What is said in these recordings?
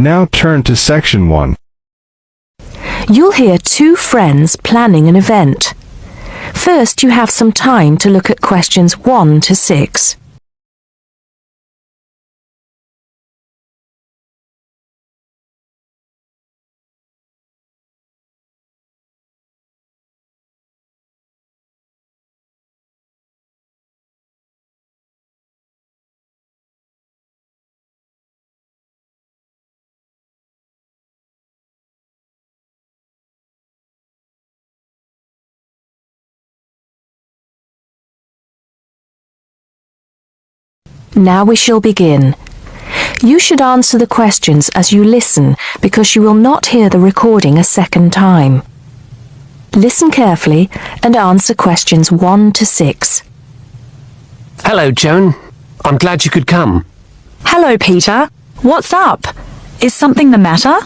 Now turn to section 1. You'll hear two friends planning an event. First, you have some time to look at questions 1 to 6. Now we shall begin. You should answer the questions as you listen because you will not hear the recording a second time. Listen carefully and answer questions 1 to 6. Hello, Joan. I'm glad you could come. Hello, Peter. What's up? Is something the matter?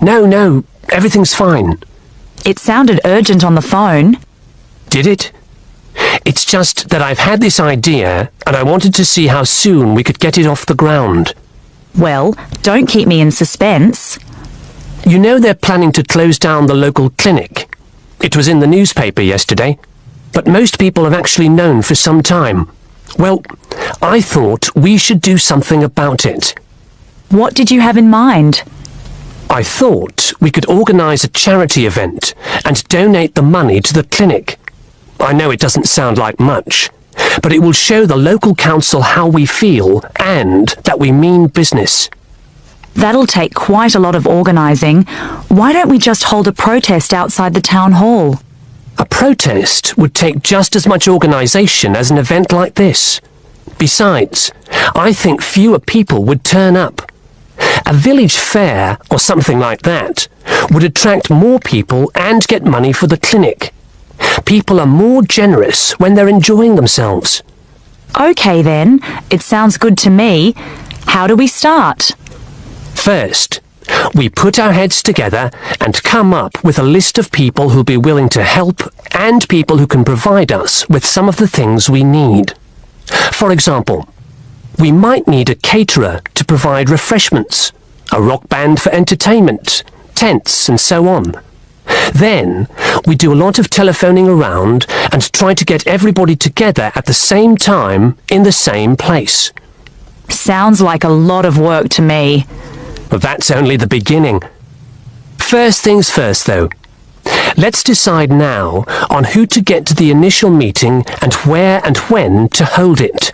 No, everything's fine. It sounded urgent on the phone. Did it? It's just that I've had this idea and I wanted to see how soon we could get it off the ground. Well, don't keep me in suspense. You know they're planning to close down the local clinic. It was in the newspaper yesterday, but most people have actually known for some time. Well, I thought we should do something about it. What did you have in mind? I thought we could organise a charity event and donate the money to the clinic. I know it doesn't sound like much, but it will show the local council how we feel and that we mean business. That'll take quite a lot of organising. Why don't we just hold a protest outside the town hall? A protest would take just as much organisation as an event like this. Besides, I think fewer people would turn up. A village fair or something like that would attract more people and get money for the clinic. People are more generous when they're enjoying themselves. OK then, it sounds good to me. How do we start? First, we put our heads together and come up with a list of people who'll be willing to help and people who can provide us with some of the things we need. For example, we might need a caterer to provide refreshments, a rock band for entertainment, tents and so on. Then, we do a lot of telephoning around and try to get everybody together at the same time in the same place. Sounds like a lot of work to me. But that's only the beginning. First things first, though. Let's decide now on who to get to the initial meeting and where and when to hold it.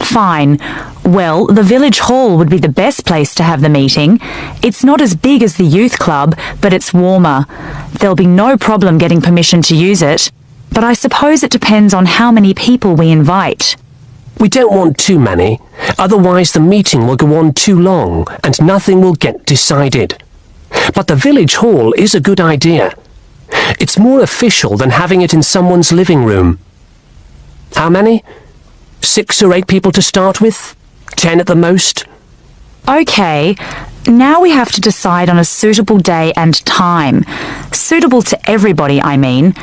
Fine. Well, the village hall would be the best place to have the meeting. It's not as big as the youth club, but it's warmer. There'll be no problem getting permission to use it. But I suppose it depends on how many people we invite. We don't want too many, otherwise the meeting will go on too long and nothing will get decided. But the village hall is a good idea. It's more official than having it in someone's living room. How many? 6 or 8 people to start with? 10 at the most? OK, now we have to decide on a suitable day and time. Suitable to everybody, I mean.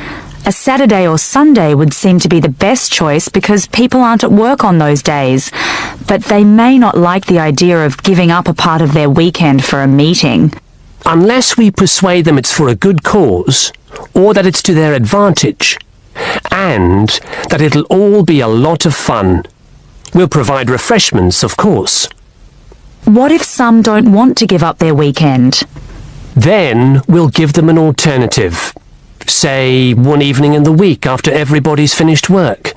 A Saturday or Sunday would seem to be the best choice because people aren't at work on those days. But they may not like the idea of giving up a part of their weekend for a meeting. Unless we persuade them it's for a good cause, or that it's to their advantage, and that it'll all be a lot of fun. We'll provide refreshments, of course. What if some don't want to give up their weekend? Then we'll give them an alternative. Say, one evening in the week after everybody's finished work.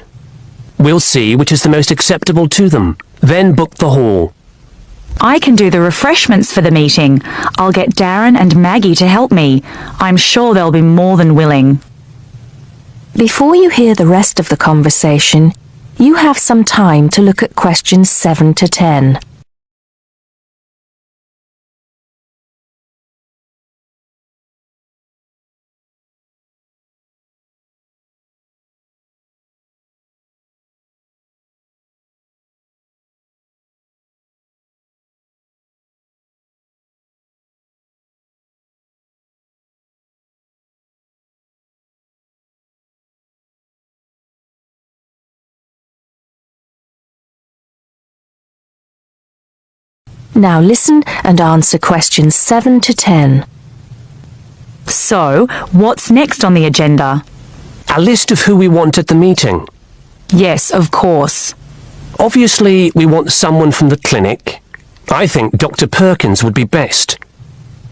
We'll see which is the most acceptable to them. Then book the hall. I can do the refreshments for the meeting. I'll get Darren and Maggie to help me. I'm sure they'll be more than willing. Before you hear the rest of the conversation, you have some time to look at questions 7 to 10. Now listen and answer questions 7 to 10. So, what's next on the agenda? A list of who we want at the meeting. Yes, of course. Obviously, we want someone from the clinic. I think Dr. Perkins would be best.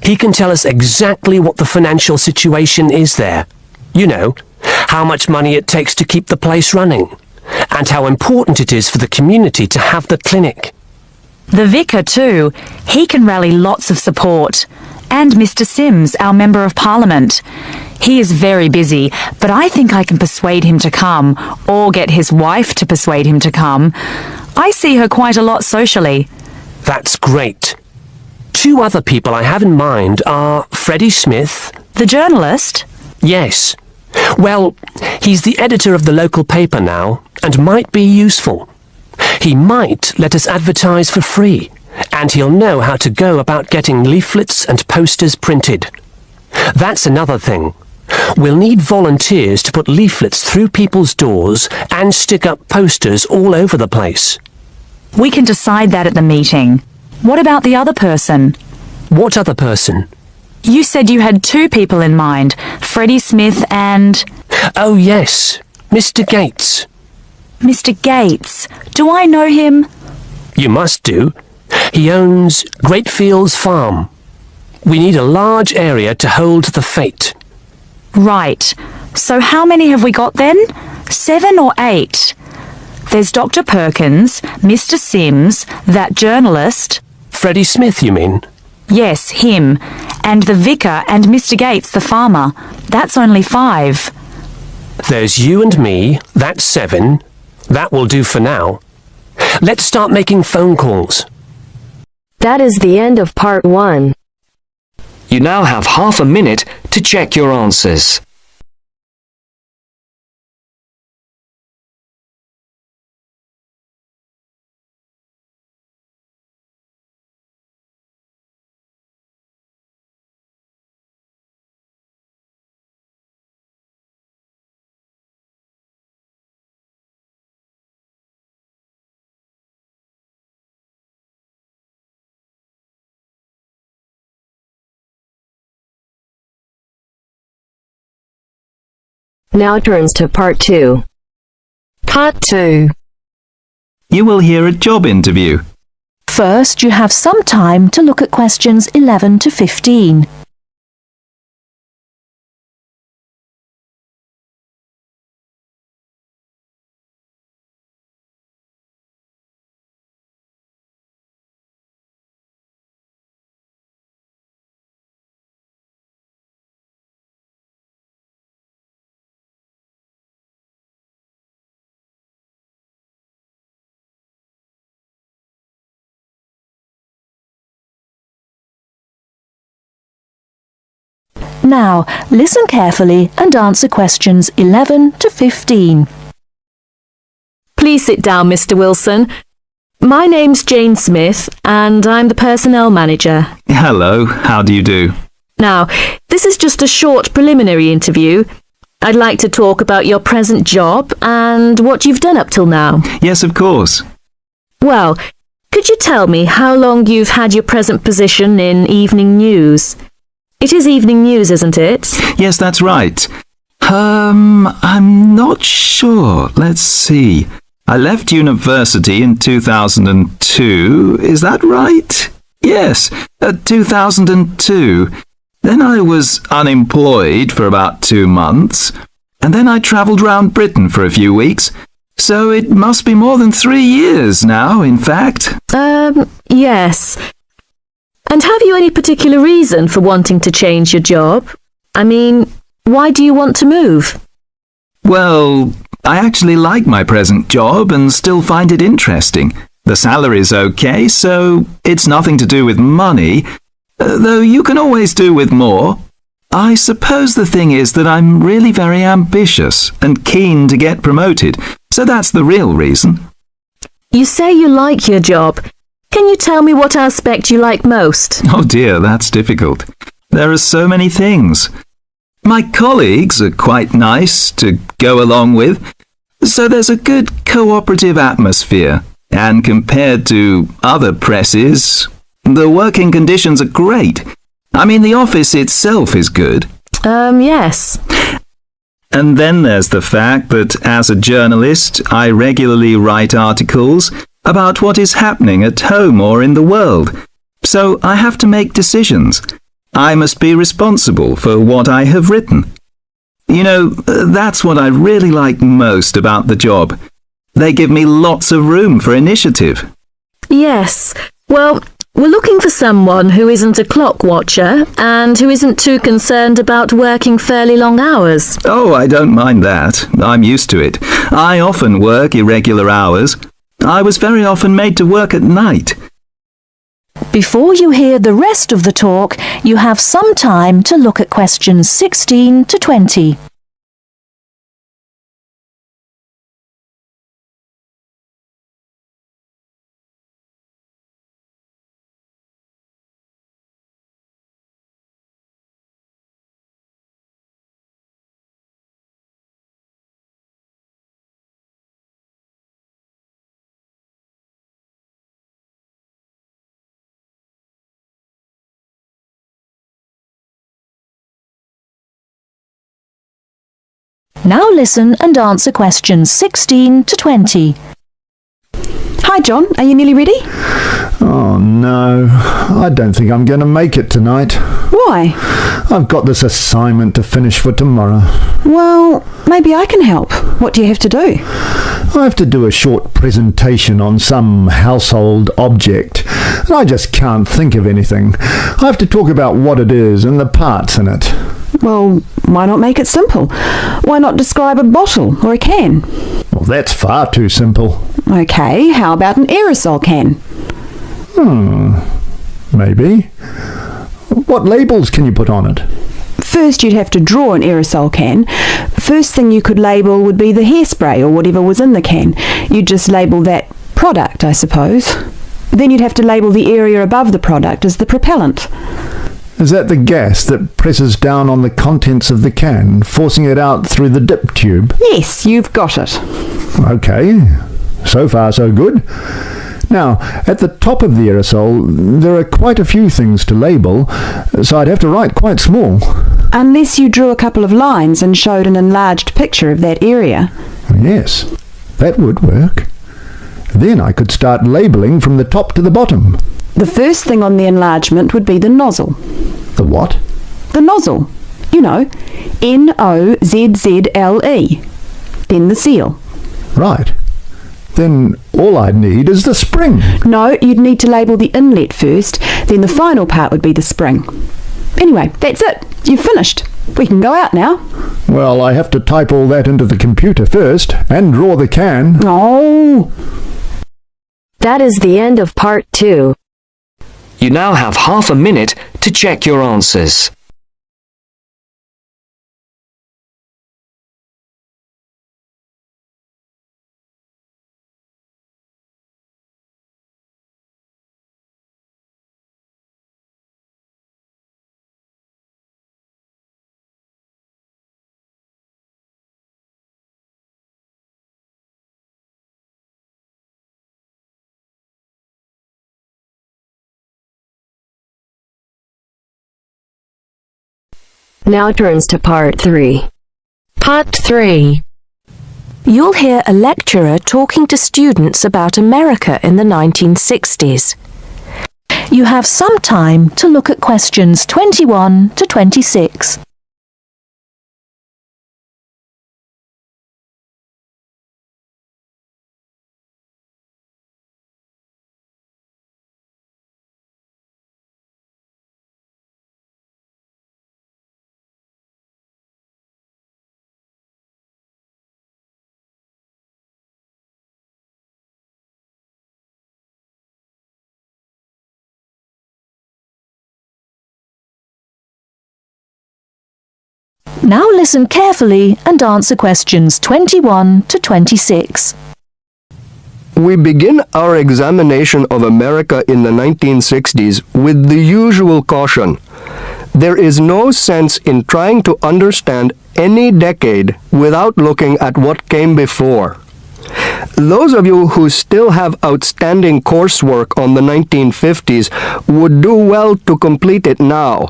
He can tell us exactly what the financial situation is there. You know, how much money it takes to keep the place running, and how important it is for the community to have the clinic. The vicar too. He can rally lots of support. And Mr. Sims, our Member of Parliament. He is very busy, but I think I can persuade him to come, or get his wife to persuade him to come. I see her quite a lot socially. That's great. 2 other people I have in mind are Freddie Smith. The journalist? Yes. Well, he's the editor of the local paper now, and might be useful. He might let us advertise for free, and he'll know how to go about getting leaflets and posters printed. That's another thing. We'll need volunteers to put leaflets through people's doors and stick up posters all over the place. We can decide that at the meeting. What about the other person? What other person? You said you had 2 people in mind, Freddie Smith and... Oh yes, Mr. Gates. Mr. Gates. Do I know him? You must do. He owns Greatfields Farm. We need a large area to hold the fete. Right. So how many have we got then? 7 or 8? There's Dr. Perkins, Mr. Sims, that journalist. Freddie Smith, you mean? Yes, him. And the vicar and Mr. Gates, the farmer. That's only 5. There's you and me, that's 7. That will do for now. Let's start making phone calls. That is the end of part 1. You now have half a minute to check your answers. Now turns to part 2. Part 2. You will hear a job interview. First, you have some time to look at questions 11 to 15. Now, listen carefully and answer questions 11 to 15. Please sit down, Mr. Wilson. My name's Jane Smith, and I'm the personnel manager. Hello, how do you do? Now, this is just a short preliminary interview. I'd like to talk about your present job and what you've done up till now. Yes, of course. Well, could you tell me how long you've had your present position in evening news? It is evening news, isn't it? Yes, that's right. I'm not sure. Let's see. I left university in 2002. Is that right? Yes, 2002. Then I was unemployed for about 2 months. And then I travelled round Britain for a few weeks. So it must be more than 3 years now, in fact. Yes. And have you any particular reason for wanting to change your job? I mean, why do you want to move? Well, I actually like my present job and still find it interesting. The salary's okay, so it's nothing to do with money, though you can always do with more. I suppose the thing is that I'm really very ambitious and keen to get promoted, so that's the real reason. You say you like your job. Can you tell me what aspect you like most? Oh dear, that's difficult. There are so many things. My colleagues are quite nice to go along with, so there's a good cooperative atmosphere. And compared to other presses, The working conditions are great. I mean, the office itself is good. Yes. And then there's the fact that as a journalist, I regularly write articles about what is happening at home or in the world. So I have to make decisions. I must be responsible for what I have written. You know, that's what I really like most about the job. They give me lots of room for initiative. Yes. Well, we're looking for someone who isn't a clock watcher and who isn't too concerned about working fairly long hours. Oh, I don't mind that. I'm used to it. I often work irregular hours. I was very often made to work at night. Before you hear the rest of the talk, you have some time to look at questions 16 to 20. Now listen and answer questions 16 to 20. Hi John, are you nearly ready? Oh no, I don't think I'm going to make it tonight. Why? I've got this assignment to finish for tomorrow. Well, maybe I can help. What do you have to do? I have to do a short presentation on some household object, and I just can't think of anything. I have to talk about what it is and the parts in it. Well, why not make it simple? Why not describe a bottle or a can? Well, that's far too simple. Okay, how about an aerosol can? Maybe. What labels can you put on it? First, you'd have to draw an aerosol can. First thing you could label would be the hairspray or whatever was in the can. You'd just label that product, I suppose. Then you'd have to label the area above the product as the propellant. Is that the gas that presses down on the contents of the can, forcing it out through the dip tube? Yes, you've got it. Okay, so far so good. Now, at the top of the aerosol, there are quite a few things to label, so I'd have to write quite small. Unless you drew a couple of lines and showed an enlarged picture of that area. Yes, that would work. Then I could start labelling from the top to the bottom. The first thing on the enlargement would be the nozzle. The what? The nozzle. You know, N-O-Z-Z-L-E. Then the seal. Right. Then all I'd need is the spring. No, you'd need to label the inlet first, then the final part would be the spring. Anyway, that's it. You've finished. We can go out now. Well, I have to type all that into the computer first, and draw the can. Oh! That is the end of part 2. You now have half a minute to check your answers. Now turns to part 3. Part 3. You'll hear a lecturer talking to students about America in the 1960s. You have some time to look at questions 21 to 26. Now listen carefully and answer questions 21 to 26. We begin our examination of America in the 1960s with the usual caution. There is no sense in trying to understand any decade without looking at what came before. Those of you who still have outstanding coursework on the 1950s would do well to complete it now,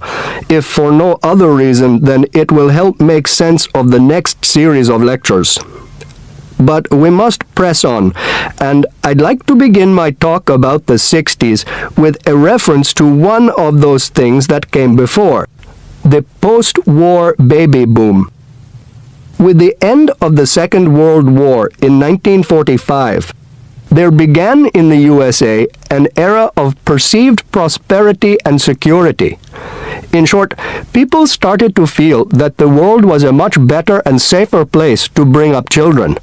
if for no other reason than it will help make sense of the next series of lectures. But we must press on, and I'd like to begin my talk about the 60s with a reference to one of those things that came before, the post-war baby boom. With the end of the Second World War in 1945, there began in the USA an era of perceived prosperity and security. In short, people started to feel that the world was a much better and safer place to bring up children.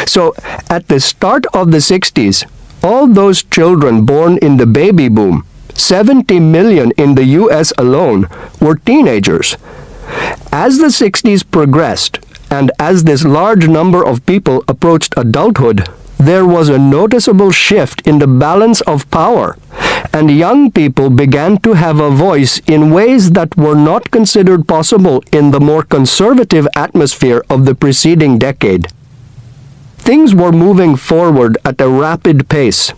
So, at the start of the 60s, all those children born in the baby boom, 70 million in the US alone, were teenagers. As the 60s progressed, and as this large number of people approached adulthood, there was a noticeable shift in the balance of power, and young people began to have a voice in ways that were not considered possible in the more conservative atmosphere of the preceding decade. Things were moving forward at a rapid pace.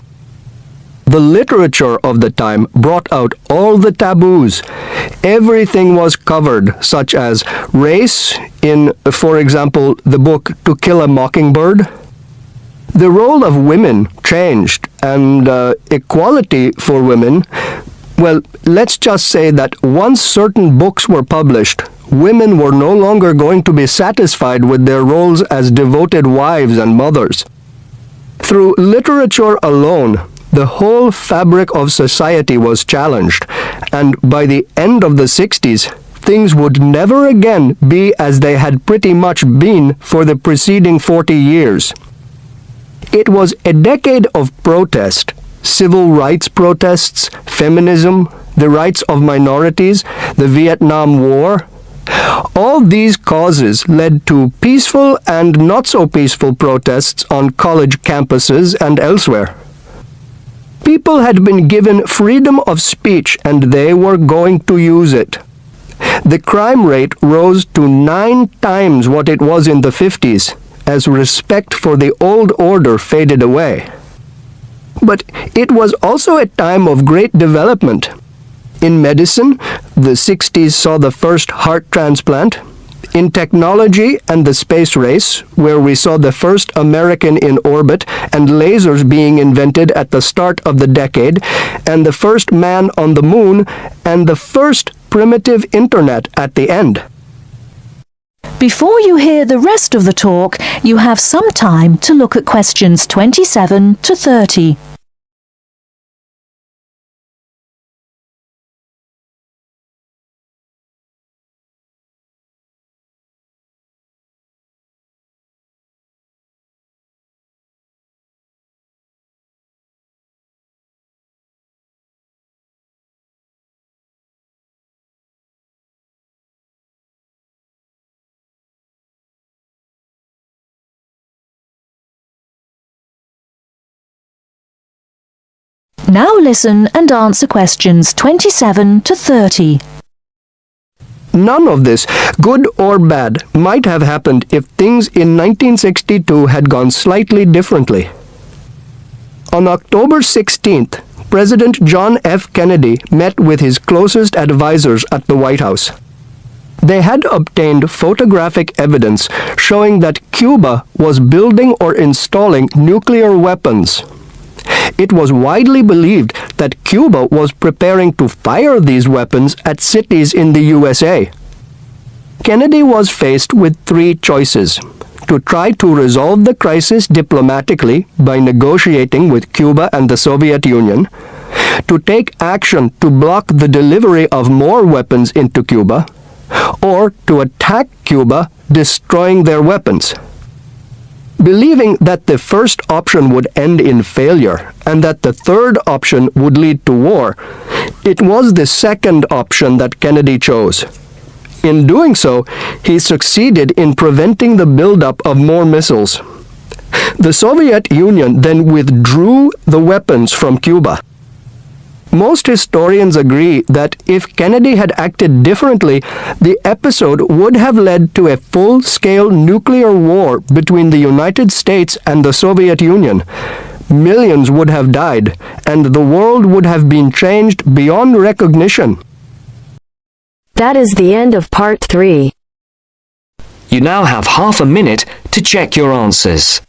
The literature of the time brought out all the taboos. Everything was covered, such as race in, for example, the book To Kill a Mockingbird. The role of women changed, and equality for women, well, let's just say that once certain books were published, women were no longer going to be satisfied with their roles as devoted wives and mothers. Through literature alone, the whole fabric of society was challenged, and by the end of the 60s, things would never again be as they had pretty much been for the preceding 40 years. It was a decade of protest, civil rights protests, feminism, the rights of minorities, the Vietnam War. All these causes led to peaceful and not so peaceful protests on college campuses and elsewhere. People had been given freedom of speech and they were going to use it. The crime rate rose to 9 times what it was in the 50s, as respect for the old order faded away. But it was also a time of great development. In medicine, the 60s saw the first heart transplant. In technology and the space race, where we saw the first American in orbit and lasers being invented at the start of the decade, and the first man on the moon, and the first primitive internet at the end. Before you hear the rest of the talk, you have some time to look at questions 27 to 30. Now listen and answer questions 27 to 30. None of this, good or bad, might have happened if things in 1962 had gone slightly differently. On October 16th, President John F. Kennedy met with his closest advisors at the White House. They had obtained photographic evidence showing that Cuba was building or installing nuclear weapons. It was widely believed that Cuba was preparing to fire these weapons at cities in the USA. Kennedy was faced with 3 choices: to try to resolve the crisis diplomatically by negotiating with Cuba and the Soviet Union, to take action to block the delivery of more weapons into Cuba, or to attack Cuba, destroying their weapons. Believing that the first option would end in failure and that the third option would lead to war, it was the second option that Kennedy chose. In doing so, he succeeded in preventing the buildup of more missiles. The Soviet Union then withdrew the weapons from Cuba. Most historians agree that if Kennedy had acted differently, the episode would have led to a full-scale nuclear war between the United States and the Soviet Union. Millions would have died, and the world would have been changed beyond recognition. That is the end of part 3. You now have half a minute to check your answers.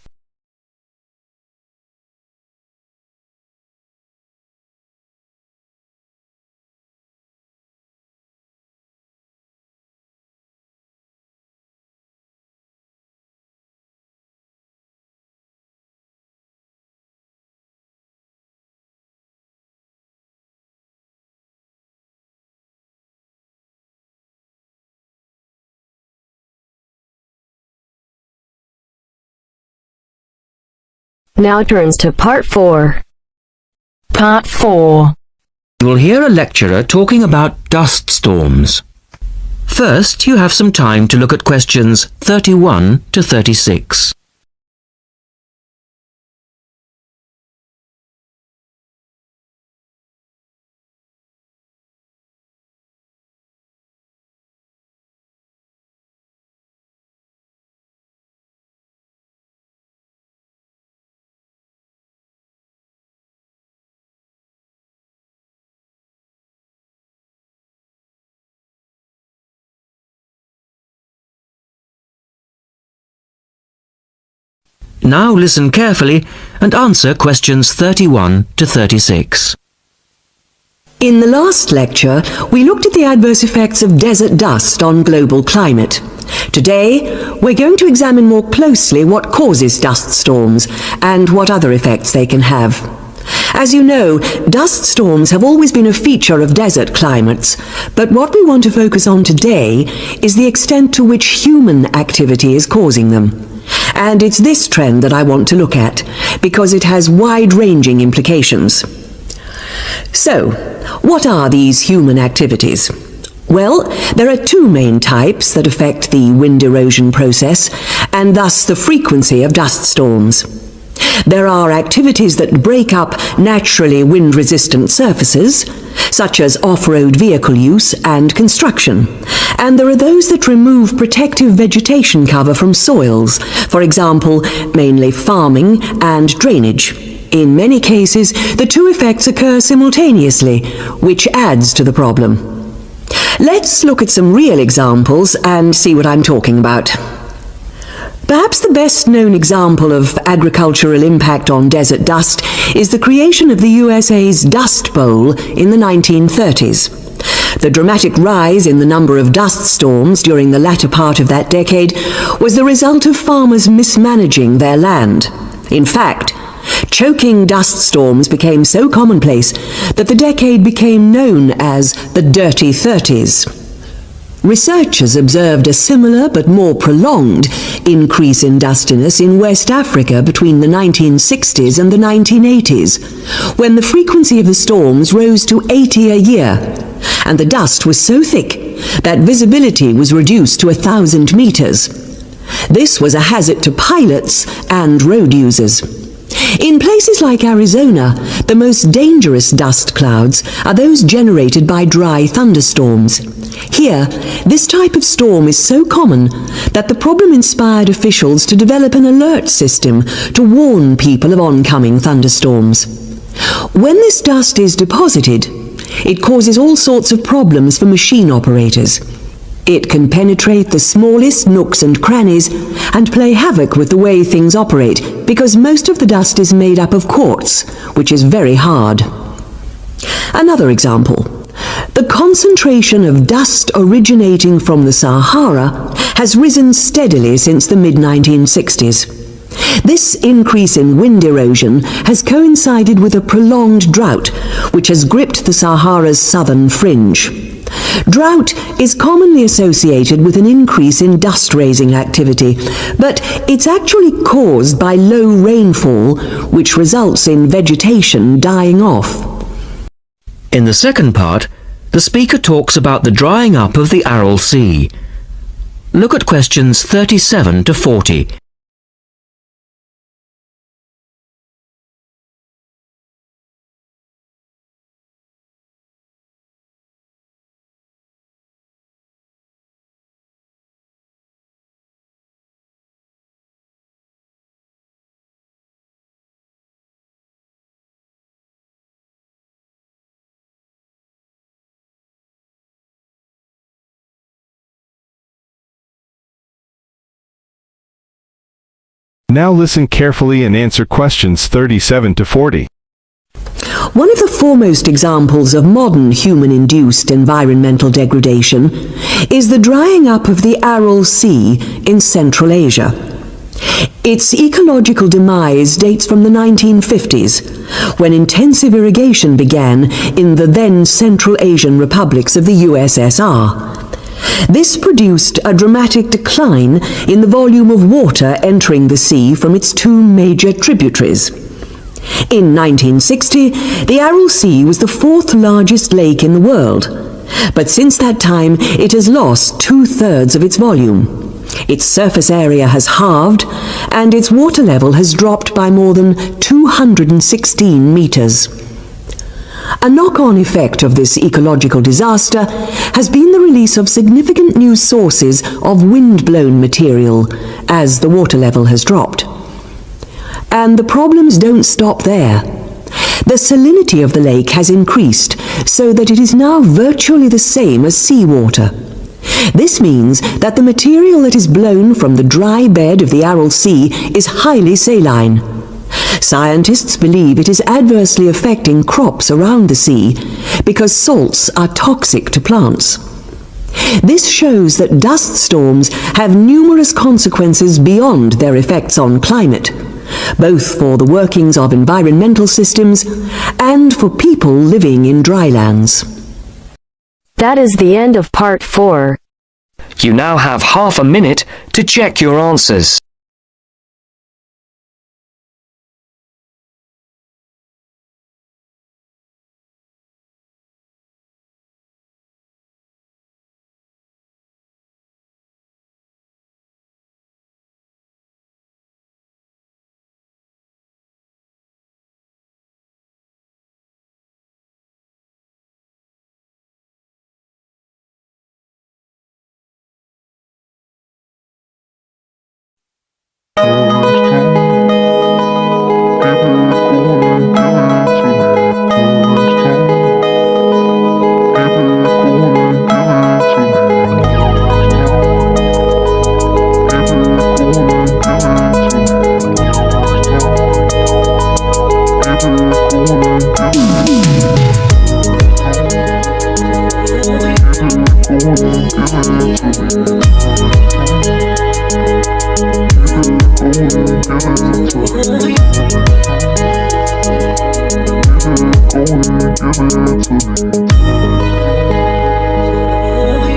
Now turns to part 4. Part 4. You will hear a lecturer talking about dust storms. First, you have some time to look at questions 31 to 36. Now listen carefully and answer questions 31 to 36. In the last lecture, we looked at the adverse effects of desert dust on global climate. Today, we're going to examine more closely what causes dust storms and what other effects they can have. As you know, dust storms have always been a feature of desert climates, but what we want to focus on today is the extent to which human activity is causing them. And it's this trend that I want to look at, because it has wide-ranging implications. So, what are these human activities? Well, there are two main types that affect the wind erosion process, and thus the frequency of dust storms. There are activities that break up naturally wind-resistant surfaces, such as off-road vehicle use and construction. And there are those that remove protective vegetation cover from soils, for example, mainly farming and drainage. In many cases, the two effects occur simultaneously, which adds to the problem. Let's look at some real examples and see what I'm talking about. Perhaps the best-known example of agricultural impact on desert dust is the creation of the USA's Dust Bowl in the 1930s. The dramatic rise in the number of dust storms during the latter part of that decade was the result of farmers mismanaging their land. In fact, choking dust storms became so commonplace that the decade became known as the Dirty 30s. Researchers observed a similar but more prolonged increase in dustiness in West Africa between the 1960s and the 1980s, when the frequency of the storms rose to 80 a year, and the dust was so thick that visibility was reduced to 1,000 meters. This was a hazard to pilots and road users. In places like Arizona, the most dangerous dust clouds are those generated by dry thunderstorms. Here, this type of storm is so common that the problem inspired officials to develop an alert system to warn people of oncoming thunderstorms. When this dust is deposited, it causes all sorts of problems for machine operators. It can penetrate the smallest nooks and crannies and play havoc with the way things operate, because most of the dust is made up of quartz, which is very hard. Another example. The concentration of dust originating from the Sahara has risen steadily since the mid-1960s. This increase in wind erosion has coincided with a prolonged drought, which has gripped the Sahara's southern fringe. Drought is commonly associated with an increase in dust-raising activity, but it's actually caused by low rainfall, which results in vegetation dying off. In the second part, the speaker talks about the drying up of the Aral Sea. Look at questions 37 to 40. Now listen carefully and answer questions 37 to 40. One of the foremost examples of modern human-induced environmental degradation is the drying up of the Aral Sea in Central Asia. Its ecological demise dates from the 1950s, when intensive irrigation began in the then Central Asian republics of the USSR. This produced a dramatic decline in the volume of water entering the sea from its two major tributaries. In 1960, the Aral Sea was the fourth largest lake in the world, but since that time it has lost 2/3 of its volume. Its surface area has halved, and its water level has dropped by more than 216 meters. A knock-on effect of this ecological disaster has been the release of significant new sources of wind-blown material as the water level has dropped. And the problems don't stop there. The salinity of the lake has increased so that it is now virtually the same as seawater. This means that the material that is blown from the dry bed of the Aral Sea is highly saline. Scientists believe it is adversely affecting crops around the sea because salts are toxic to plants. This shows that dust storms have numerous consequences beyond their effects on climate, both for the workings of environmental systems and for people living in drylands. That is the end of part 4. You now have half a minute to check your answers.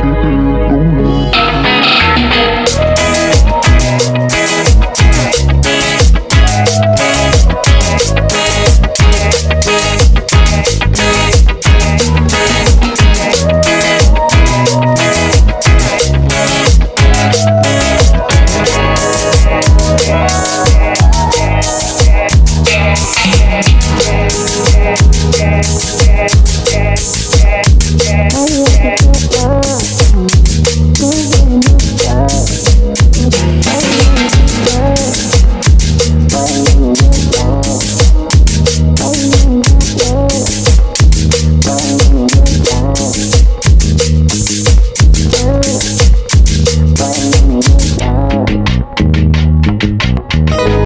Give it to me.